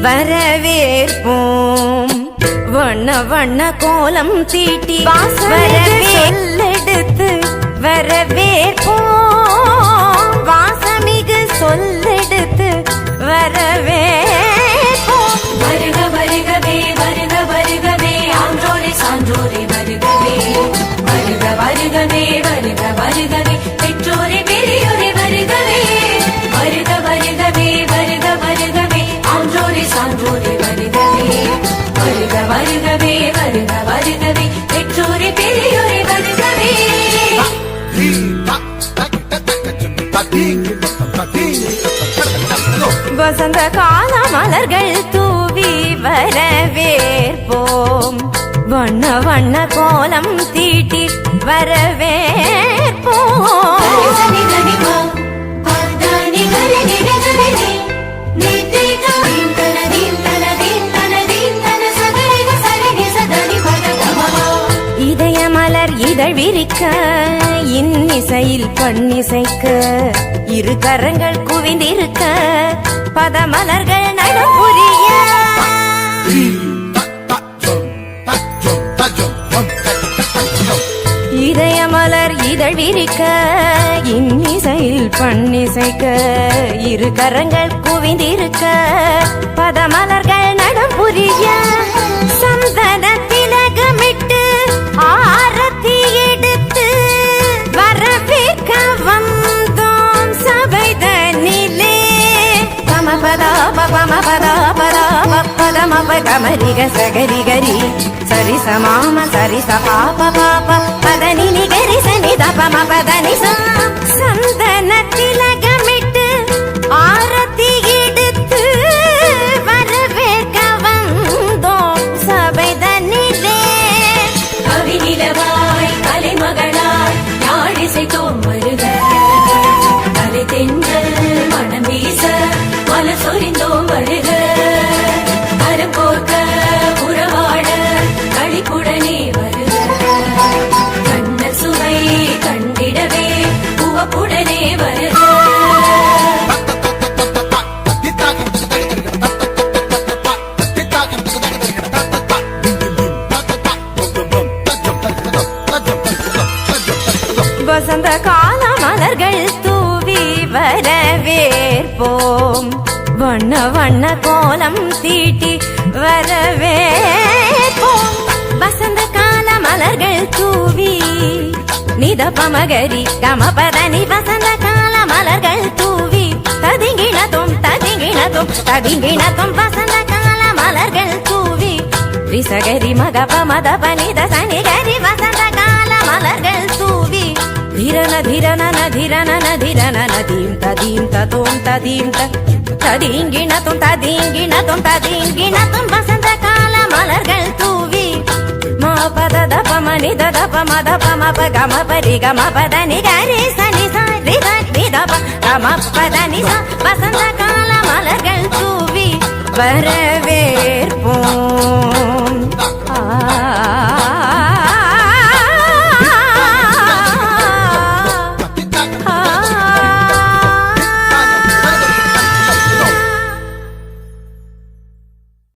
வரவேற்போம். வண்ண வண்ண கோலம் தீட்டி சொல்லெடுத்து வரவேற்போம். வாசமிகு சொல்லெடுத்து வரவேற்போம். வருக வருகவே வருக வருகவே ஆன்றோரே சான்றோரே வருகவே. வருக வருகவே வருக வருகவே பெற்றோரே பெரியோரே வருகவே. வருக வருகவே வருக வருகவே ஆன்றோரே சான்றோரே வருகவே. வருக வருகவே வருக வருகவே பெற்றோரே பெரியோரே வருகவே. வசந்த கால மலர்கள் தூவி வரவேற்போம். வண்ண வண்ண கோலம் தீட்டி வரவேற்போம். இதய மலர் இதழ் விரிக்க இன்னிசையில் பண்ணிசைக்க இரு கரங்கள் குவிந்திருக்க பதமலர்கள் நடப்புரிய. இதய மலர் இதழ் விரிக்க இன்னிசையில் பண்ணிசைக்க இரு கரங்கள் குவிந்திருக்க பதமலர்கள் நடப்புரிய. சந்தன திலகமிட்டு ஆரத்தி எடுத்து வரவேற்க வந்தோம் சபைதனிலே. பமபதா பமபதா பதா பதமப கமரிக சகரிகரி சரி சமாம சரி சபாப பாப பதனி நிகரி சனித பமபதனி சா. சந்தன திலகமிட்டு ஆரத்தி எடுத்து வரவேற்க வந்தோம் சபைதனிலே. கவி நிலவாய் கலைமகளாய் யாழிசைத்தோம் வருக. கலை தென்றல் மனம் வீச மலர் சொரிந்தோம் வருக. கரம் கோர்க்க உறவாட களிப்புடனே வருக. கண்ணல் சுவை கண்டிடவே உவப்புடனே வருக. வசந்த கால மலர்கள் தூவி வரவேற்போம். வண்ண வண்ண கோலம் தீட்டி வரவேற்போம். வசந்த கால மலர்கள் தூவி நித பமகரி கமபதனி. வசந்த கால மலர்கள் தூவி ததிங்கிணத்தும் ததிங்கிணத்தும் ததிங்கிணத்தும். வசந்த கால மலர்கள் தூவி ரிசகரி மகப மதப நித சனிகரி. வசந்த கால மலர்கள் தூவி धिरन धिरन न धिरन न धिरन न धीम तदीम ततोम तदीम तदींगिण तुम तदींगिण तुम तदींगिण तुम. वसंत काल मलர்கள் தூவி மா பத தப மனி தப மத பம ப கம பரி கம பத நி கரி சனி ச ரி த நி தப கம பத நி ச. வசந்த கால மலர்கள் தூவி வரவேற்போம்.